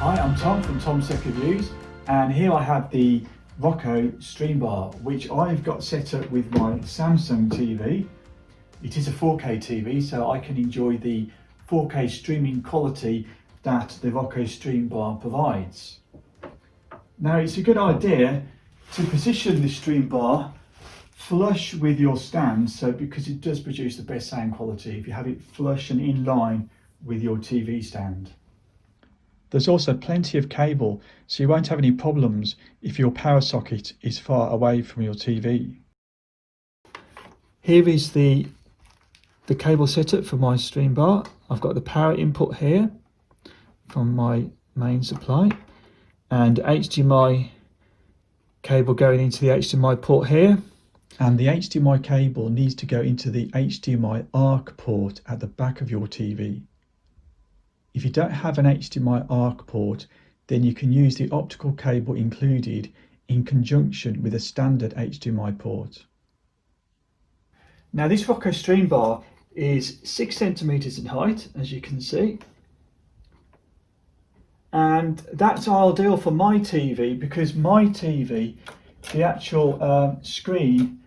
Hi, I'm Tom from Tom's Tech Reviews, and here I have the Roku Streambar, which I've got set up with my Samsung TV. It is a 4K TV, so I can enjoy the 4K streaming quality that the Roku Streambar provides. Now, it's a good idea to position the Streambar flush with your stand, because it does produce the best sound quality if you have it flush and in line with your TV stand. There's also plenty of cable, so you won't have any problems if your power socket is far away from your TV. Here is the cable setup for my Streambar. I've got the power input here from my main supply, and HDMI cable going into the HDMI port here. And the HDMI cable needs to go into the HDMI ARC port at the back of your TV. If you don't have an HDMI ARC port, then you can use the optical cable included in conjunction with a standard HDMI port. Now, this Roku Streambar is 6 centimeters in height, as you can see. And that's ideal for my TV because my TV, the actual screen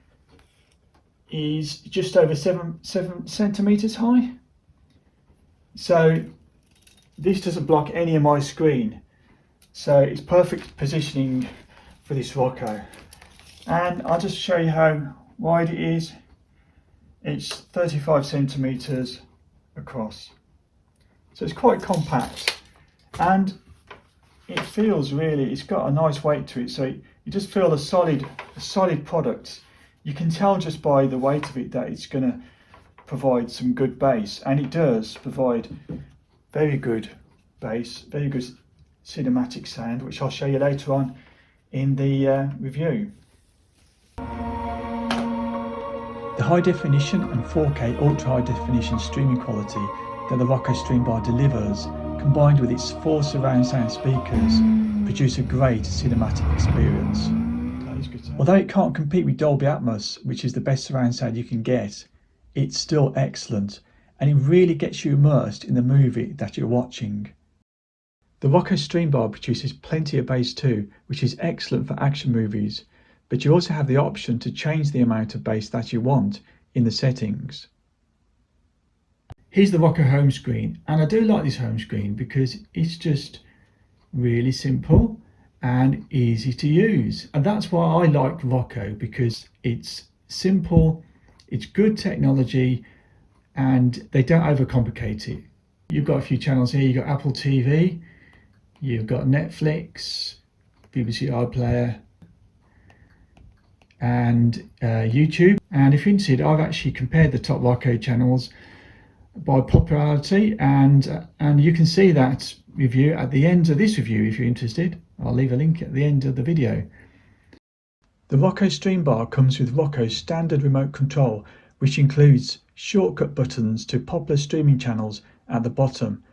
is just over 7 centimeters high. So this doesn't block any of my screen, so it's perfect positioning for this Roku. And I'll just show you how wide it is. It's 35 centimeters across, so it's quite compact, and it feels really, it's got a nice weight to it, so you just feel a solid product. You can tell just by the weight of it that it's going to provide some good bass, and it does provide very good bass, very good cinematic sound, which I'll show you later on in the review. The high definition and 4K ultra high definition streaming quality that the Roku Streambar delivers, combined with its 4 surround sound speakers, produce a great cinematic experience. Although it can't compete with Dolby Atmos, which is the best surround sound you can get, it's still excellent, and it really gets you immersed in the movie that you're watching. The Roku Streambar produces plenty of bass too, which is excellent for action movies, but you also have the option to change the amount of bass that you want in the settings. Here's the Roku home screen, and I do like this home screen because it's just really simple and easy to use, and that's why I like Roku, because it's simple, it's good technology, and they don't overcomplicate it. You've got a few channels here. You've got Apple TV, you've got Netflix, BBC iPlayer, and YouTube. And if you're interested, I've actually compared the top Roku channels by popularity, and you can see that review at the end of this review if you're interested. I'll leave a link at the end of the video. The Roku Streambar comes with Roku's standard remote control, which includes shortcut buttons to popular streaming channels at the bottom,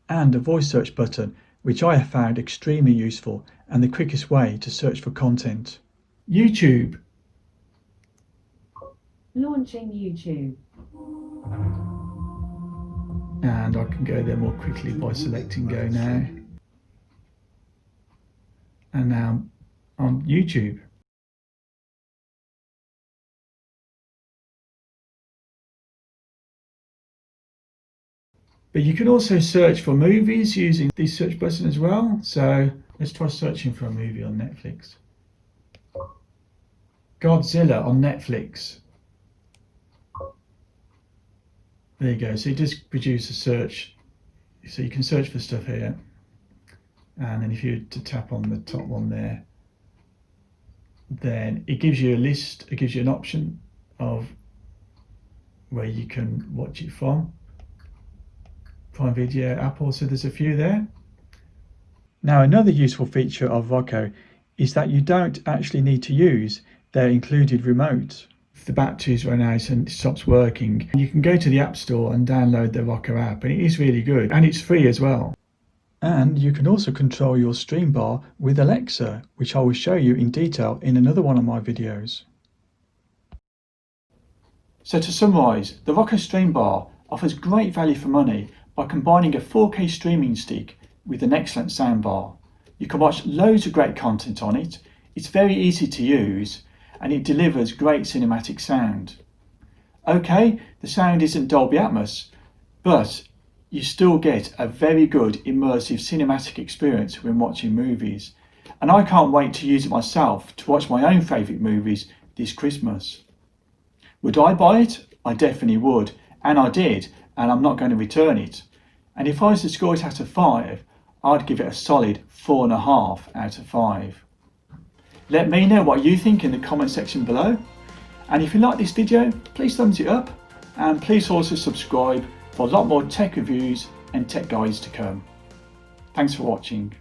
and a voice search button, which I have found extremely useful and the quickest way to search for content. YouTube. Launching YouTube. And I can go there more quickly by selecting Go Now. And now on YouTube. But you can also search for movies using this search button as well. So let's try searching for a movie on Netflix. Godzilla on Netflix. There you go. So it does produce a search. So you can search for stuff here. And then if you were to tap on the top one there, then it gives you a list, it gives you an option of where you can watch it from. Prime Video, Apple, so there's a few there. Now, another useful feature of Roku is that you don't actually need to use their included remote. If the batteries run out and it stops working, you can go to the App Store and download the Roku app, and it is really good, and it's free as well. And you can also control your Streambar with Alexa, which I will show you in detail in another one of my videos. So to summarise, the Roku Streambar offers great value for money by combining a 4K streaming stick with an excellent soundbar. You can watch loads of great content on it, it's very easy to use, and it delivers great cinematic sound. Okay, the sound isn't Dolby Atmos, but you still get a very good immersive cinematic experience when watching movies. And I can't wait to use it myself to watch my own favourite movies this Christmas. Would I buy it? I definitely would, and I did, and I'm not going to return it. And if I was to score it out of 5, I'd give it a solid 4.5 out of 5. Let me know what you think in the comment section below. And if you like this video, please thumbs it up, and please also subscribe for a lot more tech reviews and tech guides to come. Thanks for watching.